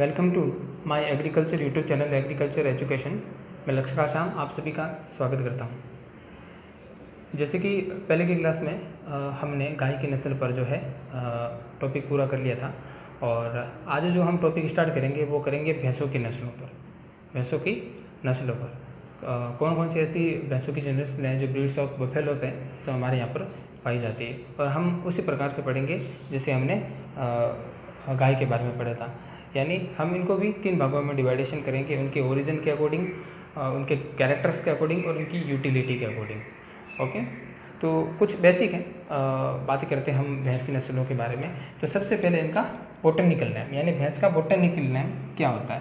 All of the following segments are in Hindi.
Welcome to my agriculture YouTube channel agriculture education. मैं लक्ष्य आसाम आप सभी का स्वागत करता हूं। जैसे कि पहले की क्लास में हमने गाय की नस्ल पर जो है टॉपिक पूरा कर लिया था, और आज जो हम टॉपिक स्टार्ट करेंगे वो करेंगे भैंसों की नस्लों पर। भैंसों की नस्लों पर कौन कौन सी ऐसी भैंसों की जो नस्ल हैं, जो ब्रीड्स ऑफ बफेलोस हैं, तो हमारे यहाँ पर पाई जाती है। और हम उसी प्रकार से पढ़ेंगे जैसे हमने गाय के बारे में पढ़ा था। यानी हम इनको भी 3 भागों में डिवाइडेशन करेंगे, उनके ओरिजिन के अकॉर्डिंग, उनके कैरेक्टर्स के अकॉर्डिंग और उनकी यूटिलिटी के अकॉर्डिंग। ओके, तो कुछ बेसिक है, बात करते हैं हम भैंस की नस्लों के बारे में। तो सबसे पहले इनका बोटेनिकल नेम, यानी भैंस का बोटेनिकल नेम क्या होता है।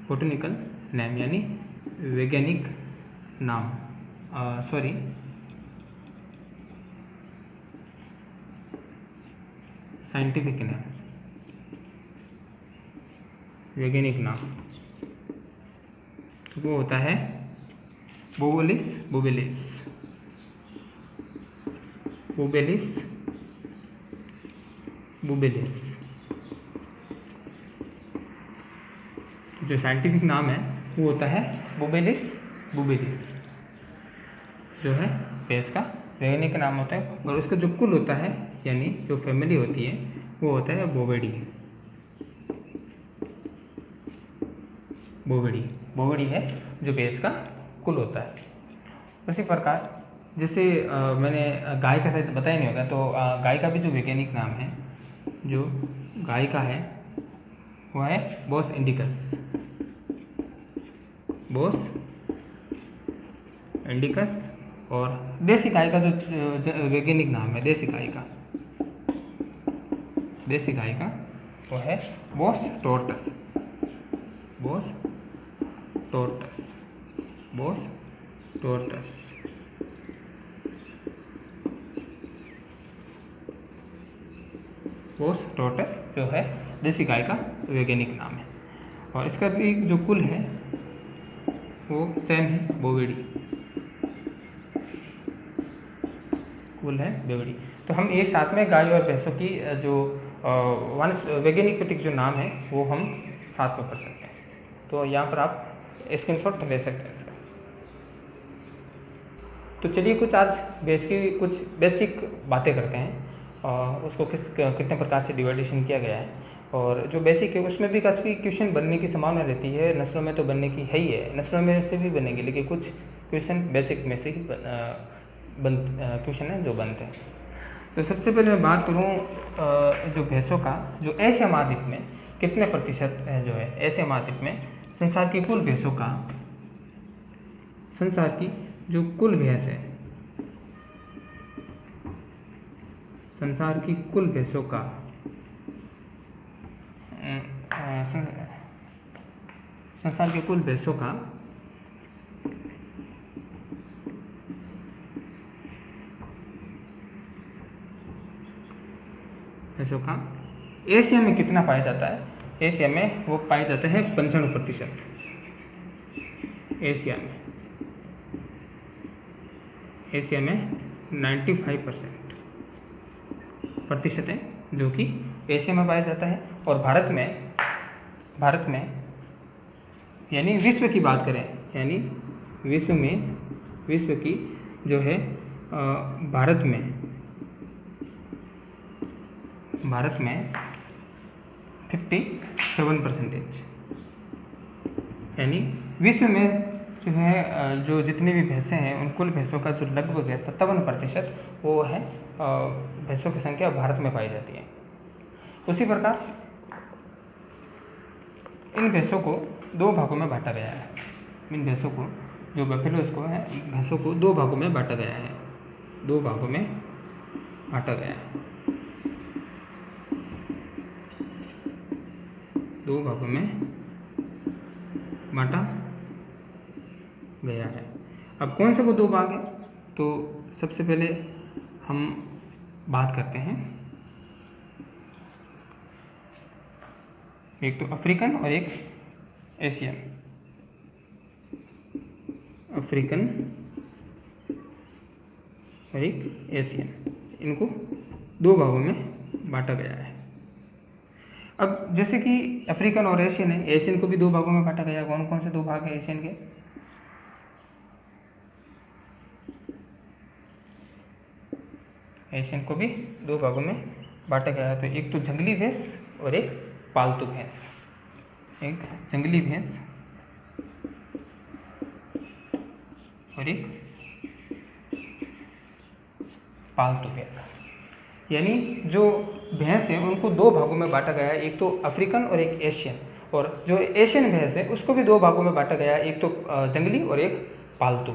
बोटेनिकल नेम यानी वैज्ञानिक नाम, साइंटिफिक नेम, वैज्ञानिक नाम, वो होता है बोवेलिस बोवेलिस बोवेलिस बोवेलिस। जो साइंटिफिक नाम है वो होता है बोवेलिस बोवेलिस, जो है भैंस का वैज्ञानिक नाम होता है। और उसका जो कुल होता है, यानी जो फैमिली होती है, वो होता है बोवेडी। बोवेडी है जो भैंस का कुल होता है। उसी प्रकार जैसे मैंने गाय का शायद बताया नहीं होगा, तो गाय का भी जो वैज्ञानिक नाम है, जो गाय का है, वो है बोस इंडिकस। बोस इंडिकस। और देसी गाय का जो वैज्ञानिक नाम है, देसी गाय का वो है बोस टोर्टस। बोस टोर्टस बोस टोर्टस जो है देसी गाय का वैज्ञानिक नाम है। और इसका भी जो कुल है वो सेम है, बोवेडी। कुल है बोवेडी। तो हम एक साथ में गाय और भैंसों की जो वैज्ञानिक प्रतीक जो नाम है वो हम साथ में पढ़ सकते हैं। तो यहाँ पर आप स्क्रीनशॉट ले सकते हैं इसका। तो चलिए कुछ आज भैंस की कुछ बेसिक बातें करते हैं, और उसको कितने प्रकार से डिवाइडेशन किया गया है। और जो बेसिक है उसमें भी काफ़ी क्वेश्चन बनने की संभावना रहती है। नस्लों में तो बनने की है ही है, नस्लों में से भी बनेंगे, लेकिन कुछ क्वेश्चन बेसिक में से ही क्वेश्चन है जो बनते हैं। तो सबसे पहले मैं बात करूँ जो भैंसों का जो एशिया महाद्वीप में कितने प्रतिशत है, जो है एशिया महाद्वीप में संसार की कुल भैंसों का, संसार की जो कुल भैंस है, संसार की कुल भैंसों का संसार की कुल भैंसों का एशिया में कितना पाया जाता है। एशिया में वो पाया जाता है 95%। एशिया में 95% प्रतिशत है जो कि एशिया में पाया जाता है। और भारत में यानी विश्व की बात करें, यानी विश्व की जो है भारत में 57%, यानी विश्व में जो है जो जितनी भी भैंसें हैं उन कुल भैंसों का जो लगभग है 57% वो है भैंसों की संख्या भारत में पाई जाती है। उसी प्रकार इन भैंसों को 2 भागों में बांटा गया है। इन भैंसों को जो बफेलोस को है, भैंसों को 2 भागों में बांटा गया है। 2 भागों में बांटा गया है। 2 भागों में बांटा गया है। अब कौन से वो 2 भाग हैं, तो सबसे पहले हम बात करते हैं, एक तो अफ्रीकन और एक एशियन। अफ्रीकन और एक एशियन, इनको 2 भागों में बांटा गया है। अब जैसे कि अफ्रीकन और एशियन है, एशियन को भी दो भागों में बांटा गया। कौन कौन से दो भाग हैं एशियन के? एशियन को भी दो भागों में बांटा गया है। तो एक तो जंगली भैंस और एक पालतू भैंस। एक जंगली भैंस और एक पालतू भैंस। यानी जो भैंस है उनको दो भागों में बांटा गया है, एक तो अफ्रीकन और एक एशियन। और जो एशियन भैंस है उसको भी दो भागों में बांटा गया है, एक तो जंगली और एक पालतू।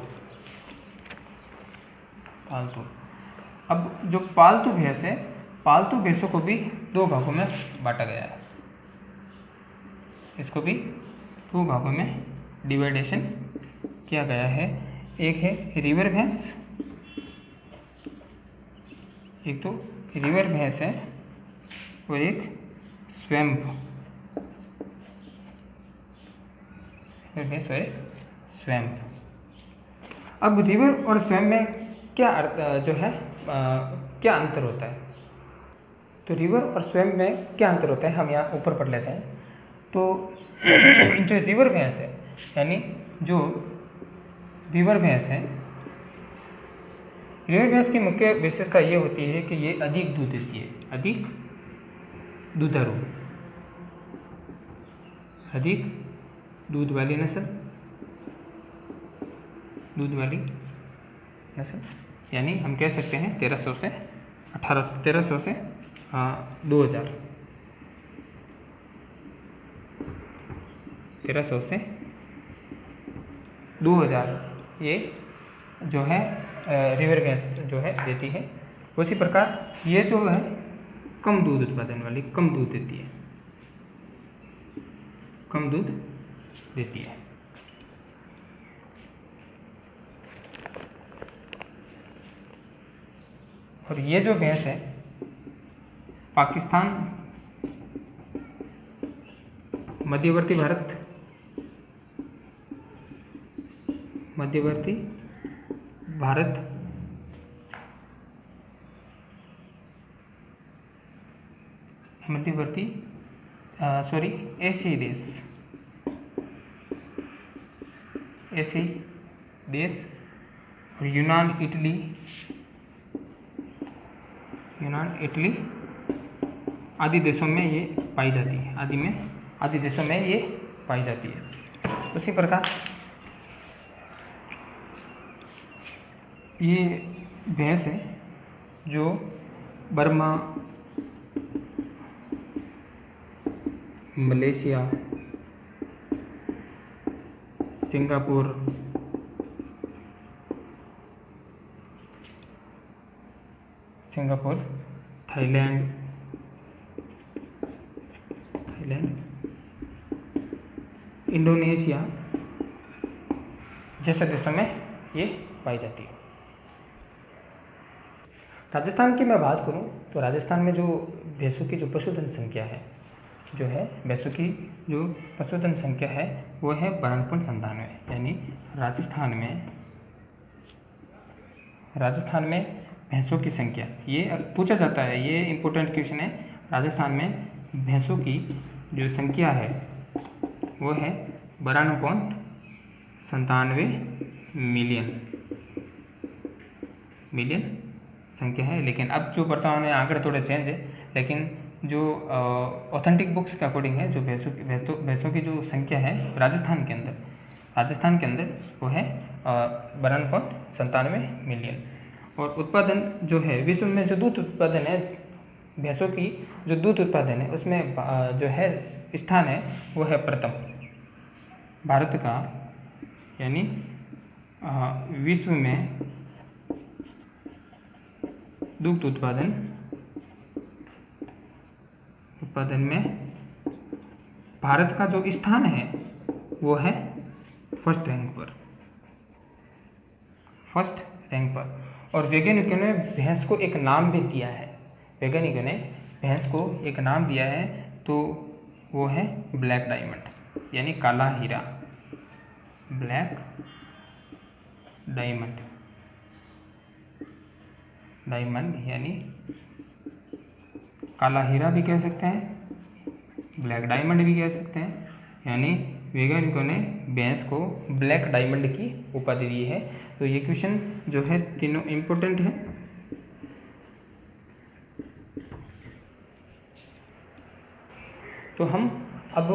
अब जो पालतू भैंस है, पालतू भैंसों को भी दो भागों में बांटा गया है। इसको भी दो भागों में डिवाइडेशन किया गया है। एक है रिवर भैंस, एक तो रिवर भैंस है और एक स्वैम्प भैंस और एक स्वैम्प। अब रिवर और स्वैम्प में क्या जो है क्या अंतर होता है? तो रिवर और स्वैम्प में क्या अंतर होता है हम यहाँ ऊपर पढ़ लेते हैं। तो जो रिवर भैंस है, यानी जो रिवर भैंस है, रिवर भैंस की मुख्य विशेषता ये होती है कि ये अधिक दूध देती है, अधिक दुधारू, अधिक दूध वाली नस्ल, दूध वाली नस्ल। यानी हम कह सकते हैं 1300 से 2000, 1300 से 2000 ये जो है रिवर भैंस जो है देती है। उसी प्रकार ये जो है कम दूध उत्पादन वाली, कम दूध देती है, कम दूध देती है। और ये जो भैंस है पाकिस्तान, मध्यवर्ती भारत, मध्यवर्ती भारत, मध्यवर्ती एशियाई देश, एशियाई देश और यूनान, इटली आदि देशों में ये पाई जाती है। आदि देशों में ये पाई जाती है। उसी प्रकार ये भैंस है जो Burma, Malaysia, Singapore, Thailand, Indonesia जैसे देशों में ये पाई जाती है। राजस्थान की मैं बात करूं तो राजस्थान में जो भैंसों की जो पशुधन संख्या है, जो है भैंसों की जो पशुधन संख्या है वो है 92.97। यानी राजस्थान में भैंसों की संख्या, ये पूछा जाता है, ये इम्पोर्टेंट क्वेश्चन है। राजस्थान में भैंसों की जो संख्या है वो है 92.97 मिलियन संख्या है। लेकिन अब जो वर्तमान में आंकड़े थोड़े चेंज है, लेकिन जो ऑथेंटिक बुक्स के अकॉर्डिंग है, जो भैंसों की जो संख्या है राजस्थान के अंदर वो है 92.97 मिलियन। और उत्पादन जो है विश्व में जो दूध उत्पादन है, भैंसों की जो दूध उत्पादन है उसमें जो है स्थान है वो है प्रथम भारत का। यानी विश्व में दुग्ध उत्पादन में भारत का जो स्थान है वो है फर्स्ट रैंक पर। और वैज्ञानिकों ने भैंस को एक नाम भी दिया है, तो वो है ब्लैक डायमंड, यानी काला हीरा, ब्लैक डायमंड यानी काला हीरा भी कह सकते हैं, ब्लैक डायमंड भी कह सकते हैं, यानी वैज्ञानिकों ने भैंस को ब्लैक डायमंड की उपाधि दी है। तो ये क्वेश्चन जो है तीनों इम्पोर्टेंट है। तो हम अब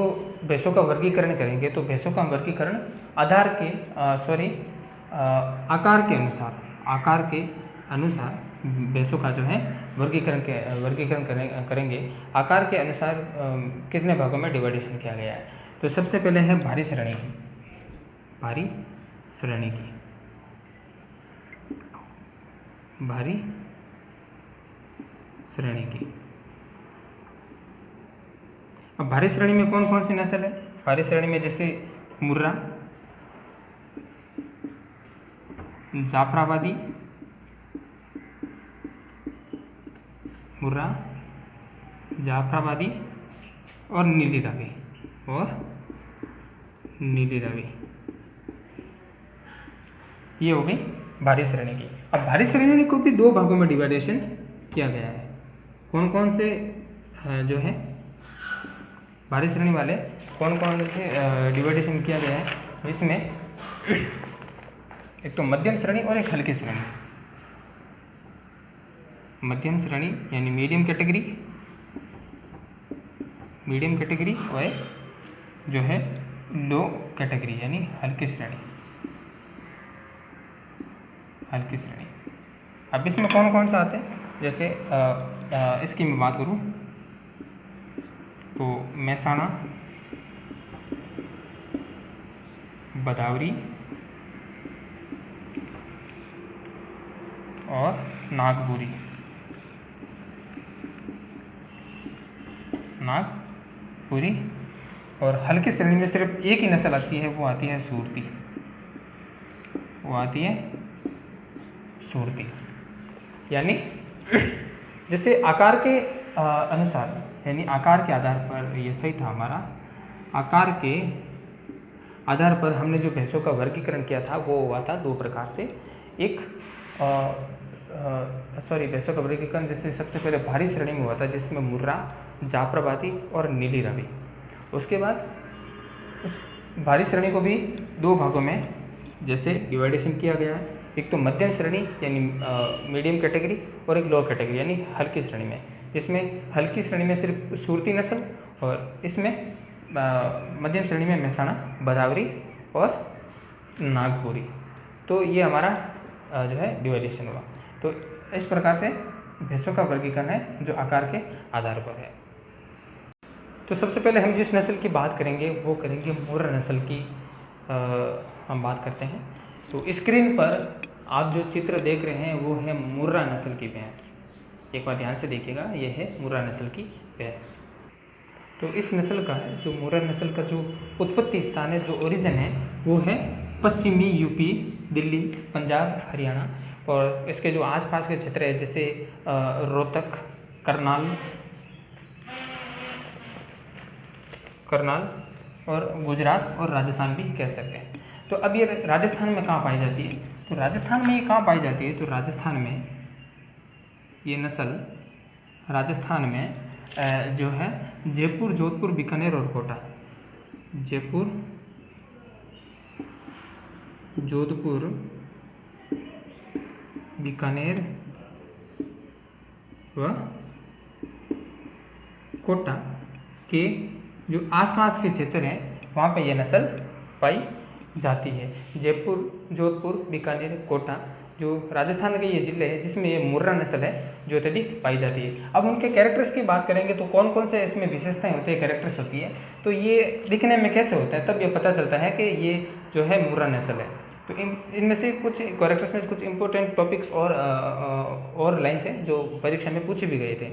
भैंसों का वर्गीकरण करेंगे। तो भैंसों का वर्गीकरण आकार के अनुसार भैंसों का जो है वर्गीकरण करेंगे। आकार के अनुसार कितने भागों में डिवाइडेशन किया गया है। तो सबसे पहले है भारी श्रेणी की। भारी श्रेणी की। अब भारी श्रेणी में कौन कौन सी नस्ल है। भारी श्रेणी में जैसे मुर्रा, जाफराबादी, और नीली रावी, ये हो गई भारी श्रेणी की। अब भारी श्रेणी को भी दो भागों में डिवाइडेशन किया गया है। कौन कौन से जो है भारी श्रेणी वाले कौन कौन से डिवाइडेशन किया गया है, जिसमें एक तो मध्यम श्रेणी और एक हल्की श्रेणी। मध्यम श्रेणी यानी मीडियम कैटेगरी और जो है लो कैटेगरी यानी हल्की श्रेणी। अब इसमें कौन कौन सा आते हैं, जैसे इसकी मैं बात करूं तो मेहसाणा, भदावरी और नागपुरी। और हल्की श्रेणी में सिर्फ एक ही नस्ल आती है, वो आती है सूरती। यानी जैसे आकार के अनुसार, यानी आकार के आधार पर, ये सही था हमारा, आकार के आधार पर हमने जो भैंसों का वर्गीकरण किया था वो हुआ था दो प्रकार से। एक भैंसों का वर्गीकरण जैसे सबसे पहले भारी श्रेणी में हुआ था, जिसमें मुर्रा, जाफराबादी और नीली रावी। उसके बाद उस भारी श्रेणी को भी दो भागों में जैसे डिवाइडेशन किया गया है। एक तो मध्यम श्रेणी यानी मीडियम कैटेगरी और एक लो कैटेगरी यानी हल्की श्रेणी में, जिसमें हल्की श्रेणी में सिर्फ सूरती नस्ल और इसमें मध्यम श्रेणी में मेहसाणा, भदावरी और नागपुरी। तो ये हमारा जो है डिवाइडेशन हुआ। तो इस प्रकार से भैंसों का वर्गीकरण है जो आकार के आधार पर है। तो सबसे पहले हम जिस नस्ल की बात करेंगे वो करेंगे मुर्रा नस्ल की हम बात करते हैं। तो स्क्रीन पर आप जो चित्र देख रहे हैं वो है मुर्रा नस्ल की भैंस। एक बार ध्यान से देखिएगा, ये है मुर्रा नस्ल की भैंस। तो इस नस्ल का जो मुर्रा नस्ल का जो उत्पत्ति स्थान है, जो ओरिजिन है, वो है पश्चिमी यूपी, दिल्ली, पंजाब, हरियाणा। और इसके जो आसपास के क्षेत्र है जैसे रोहतक, करनाल और गुजरात और राजस्थान भी कह सकते हैं। तो अब ये राजस्थान में कहाँ पाई जाती है, तो राजस्थान में ये कहाँ पाई जाती है, तो राजस्थान में ये नस्ल राजस्थान में जो है जयपुर, जोधपुर, बीकानेर और कोटा। जयपुर, जोधपुर, बीकानेर व कोटा के जो आसपास के क्षेत्र हैं वहाँ पे ये नस्ल पाई जाती है। जयपुर, जोधपुर, बीकानेर, कोटा जो राजस्थान के ये जिले हैं जिसमें ये मुर्रा नस्ल है जो अत्यधिक पाई जाती है। अब उनके कैरेक्टर्स की बात करेंगे तो कौन कौन से इसमें विशेषताएं होती है, कैरेक्टर्स होती है, तो ये दिखने में कैसे होता है, तब ये पता चलता है कि ये जो है मुर्रा नस्ल है। तो इनमें से कुछ कैरेक्टर्स में कुछ इंपॉर्टेंट टॉपिक्स और लाइन्स हैं जो परीक्षा में पूछे भी गए थे।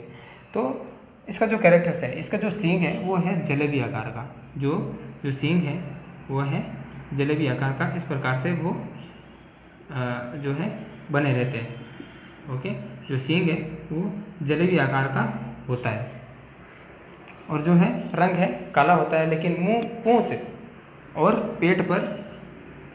तो इसका जो कैरेक्टर्स है, इसका जो सींग है वो है जलेबी आकार का। जो सींग है वो है जलेबी आकार का। इस प्रकार से वो जो है बने रहते हैं। ओके, जो सींग है वो जलेबी आकार का होता है और जो है रंग है काला होता है, लेकिन मुंह, पूंछ और पेट पर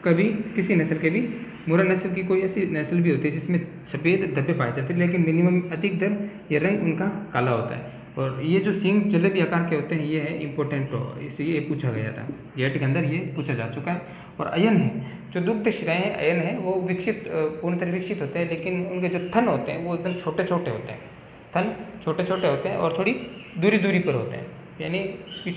कभी किसी नस्ल के भी, मुर्रा नस्ल की कोई ऐसी नस्ल भी होती है जिसमें सफ़ेद धब्बे पाए जाते हैं, लेकिन मिनिमम अधिकतर ये रंग उनका काला होता है। और ये जो सींग जलेबी आकार के होते हैं ये है इम्पोर्टेंट, इसे ये पूछा गया था जेट के अंदर, ये पूछा जा चुका है। और अयन है, जो दुग्ध शिराएँ हैं अयन है वो विकसित पूर्णतः विकसित होते हैं, लेकिन उनके जो थन होते हैं वो एकदम छोटे छोटे होते हैं, थन छोटे छोटे होते हैं और थोड़ी दूरी दूरी पर होते हैं, यानी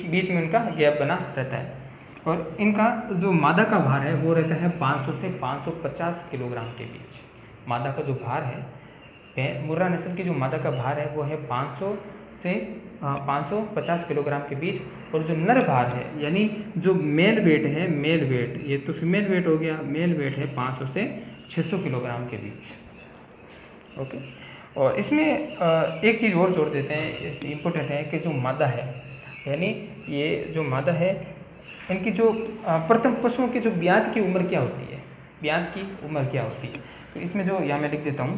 बीच में उनका गैप बना रहता है। और इनका जो मादा का भार है वो रहता है 500 से 550 किलोग्राम के बीच। मादा का जो भार है, मुर्रा नस्ल की जो मादा का भार है वो है 500 से 550 किलोग्राम के बीच। और जो नर भार है यानी जो मेल वेट है, मेल वेट, ये तो फीमेल वेट हो गया, मेल वेट है 500 से 600 किलोग्राम के बीच। ओके, और इसमें एक चीज़ और जोड़ देते हैं, इम्पोर्टेंट है कि जो मादा है, यानी ये जो मादा है इनकी जो प्रथम पशुओं की जो ब्यात की उम्र क्या होती है, ब्यात की उम्र क्या होती है, तो इसमें जो यहाँ मैं लिख देता हूँ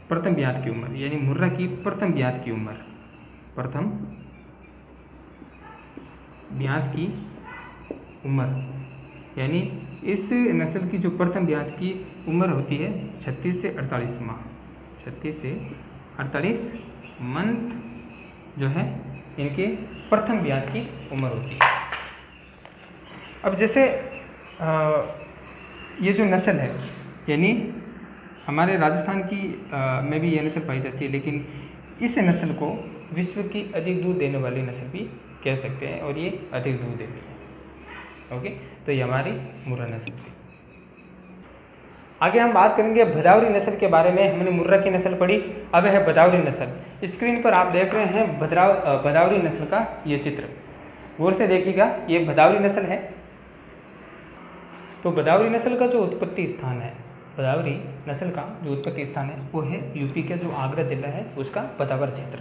प्रथम ब्यात की उम्र, यानी मुर्रा की प्रथम ब्यात की उम्र, प्रथम ब्यात की उम्र, यानी इस नस्ल की जो प्रथम ब्यात की उम्र होती है 36 से 48 माह, 36 से 48 मंथ जो है इनके प्रथम ब्यात की उम्र होती है। अब जैसे ये जो नस्ल है, यानी हमारे राजस्थान की में भी ये नस्ल पाई जाती है, लेकिन इस नस्ल को विश्व की अधिक दूध देने वाली नस्ल भी कह सकते हैं, और ये अधिक दूध देती है। ओके, तो ये हमारी मुर्रा नस्ल थी। आगे हम बात करेंगे भदावरी नस्ल के बारे में। हमने मुर्रा की नस्ल पढ़ी, अब है भदावरी नस्ल। स्क्रीन पर आप देख रहे हैं भदावरी नस्ल का ये चित्र, गौर से देखिएगा, ये भदावरी नस्ल है। तो भदावरी नस्ल का जो उत्पत्ति स्थान है, भदावरी नस्ल का जो उत्पत्ति स्थान है वो है यूपी का जो आगरा जिला है उसका बदावर क्षेत्र,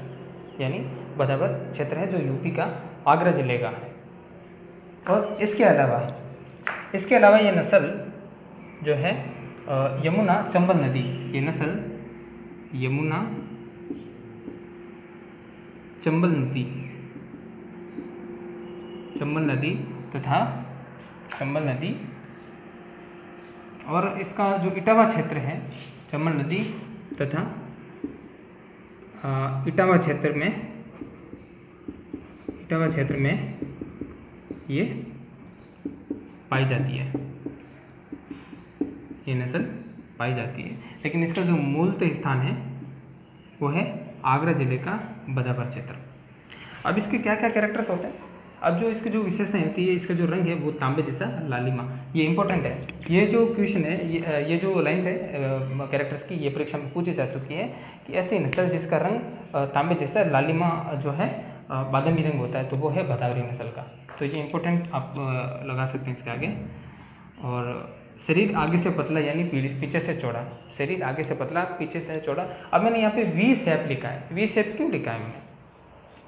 यानी बदावर क्षेत्र है जो यूपी का आगरा जिले का है। और इसके अलावा ये नस्ल जो है यमुना चंबल नदी, ये नस्ल यमुना चंबल नदी तथा चंबल नदी, और इसका जो इटावा क्षेत्र है, चंबल नदी तथा इटावा क्षेत्र में ये पाई जाती है, ये नस्ल पाई जाती है। लेकिन इसका जो मूलतः स्थान है वो है आगरा जिले का बदावर क्षेत्र। अब इसके क्या क्या कैरेक्टर्स होते हैं, अब जो इसकी जो विशेषताएं होती है, इसका जो रंग है वो तांबे जैसा लालिमा, ये इंपॉर्टेंट है। ये जो क्वेश्चन है, ये जो लाइन्स है कैरेक्टर्स की, ये परीक्षा में पूछी जा चुकी है कि ऐसी नस्ल जिसका रंग तांबे जैसा लालिमा जो है बादामी रंग होता है, तो वो है भदावरी नस्ल का। तो ये इंपॉर्टेंट आप लगा सकते हैं इसके आगे। और शरीर आगे से पतला यानी पीछे से चौड़ा, शरीर आगे से पतला पीछे से चौड़ा। अब मैंने यहाँ पे वी शेप लिखा है, वी शेप क्यों लिखा है मैंने?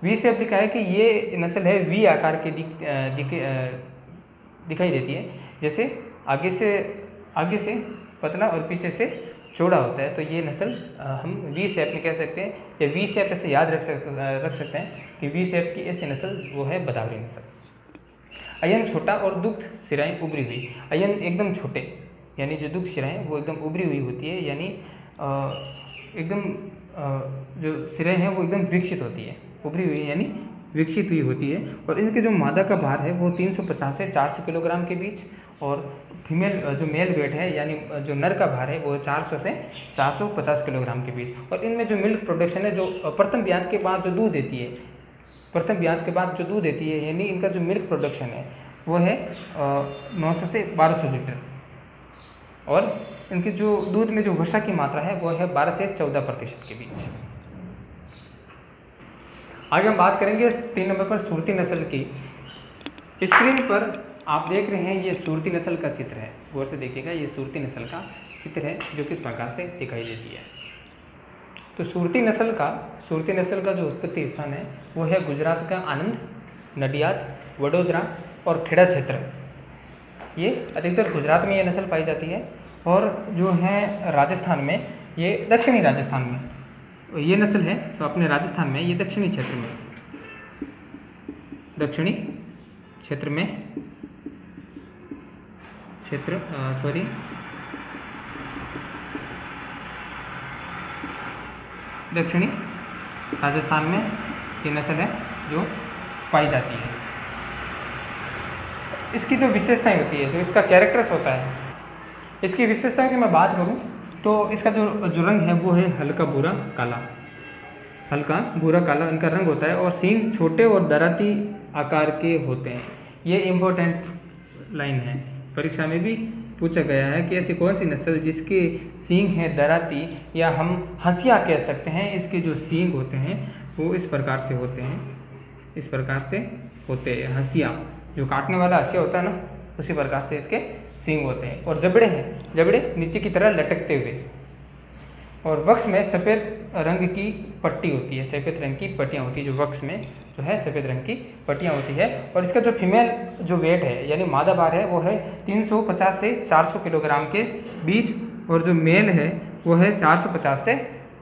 वी शेप लिखा है कि ये नस्ल है वी आकार के दिखाई देती है, जैसे आगे से पतला और पीछे से चौड़ा होता है, तो ये नस्ल हम वी शेप में कह सकते हैं, या वी शेप ऐसे याद रख सकते हैं कि वी शेप की ऐसी नस्ल वो है भदावरी नस्ल। अयन छोटा और दुग्ध शिराएँ उभरी हुई, अयन एकदम छोटे, यानी जो दुग्ध शिराएँ वो एकदम उभरी हुई होती है, यानी एकदम जो शिराएँ हैं वो एकदम विकसित होती है, उभरी हुई यानी विकसित हुई होती है। और इनके जो मादा का भार है वो 350 से 400 किलोग्राम के बीच, और फीमेल जो मेल वेट है यानी जो नर का भार है वो 400 से 450 किलोग्राम के बीच। और इनमें जो मिल्क प्रोडक्शन है, जो प्रथम ब्यात के बाद जो दूध देती है, यानी इनका जो मिल्क प्रोडक्शन है वो है 900 से 1200 लीटर, और इनके जो दूध में जो वसा की मात्रा है वो है 12 से 14% के बीच। आगे हम बात करेंगे 3 नंबर पर सूरती नस्ल की। स्क्रीन पर आप देख रहे हैं ये सूरती नस्ल का चित्र है, गौर से देखिएगा, ये सूरती नस्ल का चित्र है जो किस प्रकार से दिखाई देती है। तो सूरती नस्ल का जो उत्पत्ति स्थान है वो है गुजरात का आनंद, नडियाद, वडोदरा और खेड़ा क्षेत्र। ये अधिकतर गुजरात में ये नस्ल पाई जाती है, और जो है राजस्थान में, ये दक्षिणी राजस्थान में ये नस्ल है, तो अपने राजस्थान में ये दक्षिणी क्षेत्र राजस्थान में ये नस्ल है जो पाई जाती है। इसकी जो विशेषताएं होती है, जो इसका कैरेक्टर्स होता है, इसकी विशेषताओं की मैं बात करूं तो इसका जो रंग है वो है हल्का भूरा काला, हल्का भूरा काला इनका रंग होता है और सींग छोटे और दराती आकार के होते हैं। ये इम्पोर्टेंट लाइन है, परीक्षा में भी पूछा गया है कि ऐसी कौन सी नस्ल जिसके सींग है दराती या हम हंसिया कह सकते हैं, इसके जो सींग होते हैं वो इस प्रकार से होते हैं, इस प्रकार से होते हैं। हंसिया जो काटने वाला हंसिया होता है ना, उसी प्रकार से इसके सींग होते हैं। और जबड़े हैं, जबड़े नीचे की तरह लटकते हुए, और वक्ष में सफ़ेद रंग की पट्टी होती है, सफ़ेद रंग की पट्टियाँ होती है, जो वक्ष में जो है सफ़ेद रंग की पट्टियाँ होती है। और इसका जो फीमेल जो वेट है यानी मादा भार है वो है 350 से 400 किलोग्राम के बीच, और जो मेल है वो है 450 से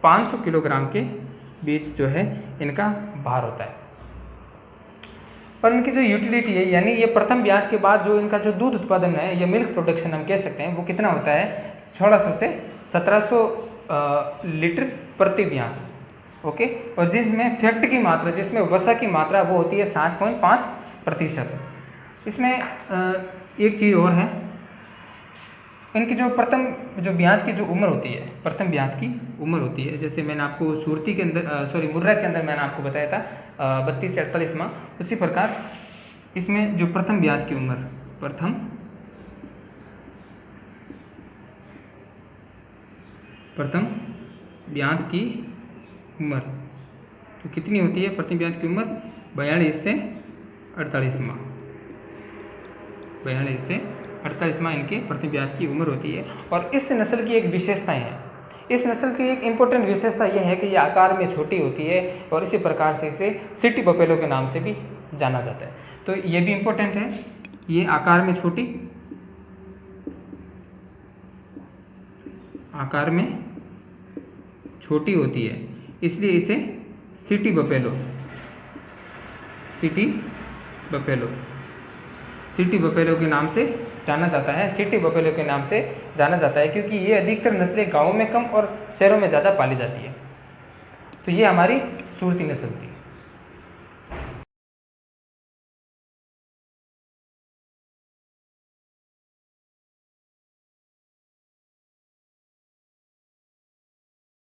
500 किलोग्राम के बीच जो है इनका भार होता है। और इनकी जो यूटिलिटी है यानी ये प्रथम ब्याज के बाद जो इनका जो दूध उत्पादन है या मिल्क प्रोडक्शन हम कह सकते हैं वो कितना होता है, 1600 से 1700 लीटर प्रति ब्याज। ओके, और जिसमें फैक्ट की मात्रा, जिसमें वसा की मात्रा वो होती है 7.5%। इसमें एक चीज़ और है, इनकी जो प्रथम जो ब्याज की जो उम्र होती है, प्रथम ब्याज की उम्र होती है, जैसे मैंने आपको सुरती के अंदर मुर्रा के अंदर मैंने आपको बताया था 32 से 48 माह, उसी प्रकार इसमें जो प्रथम ब्याज की उम्र, प्रथम ब्याज की उम्र तो कितनी होती है, प्रथम ब्याज की उम्र 42 से 48 माह, 42 से 48 माह इनके प्रथम ब्याज की उम्र होती है। और इस नस्ल की एक विशेषताएं है, इस नस्ल की एक इम्पोर्टेंट विशेषता यह है कि ये आकार में छोटी होती है और इसी प्रकार से इसे सिटी बफेलो के नाम से भी जाना जाता है। तो ये भी इम्पोर्टेंट है, ये आकार में छोटी, आकार में छोटी होती है, इसलिए इसे सिटी बफेलो, सिटी बफेलो के नाम से जाना जाता है, सिटी बफेलो के नाम से जाना जाता है, क्योंकि ये अधिकतर नस्लें गाँव में कम और शहरों में ज़्यादा पाली जाती है। तो ये हमारी सूरती नस्ल थी।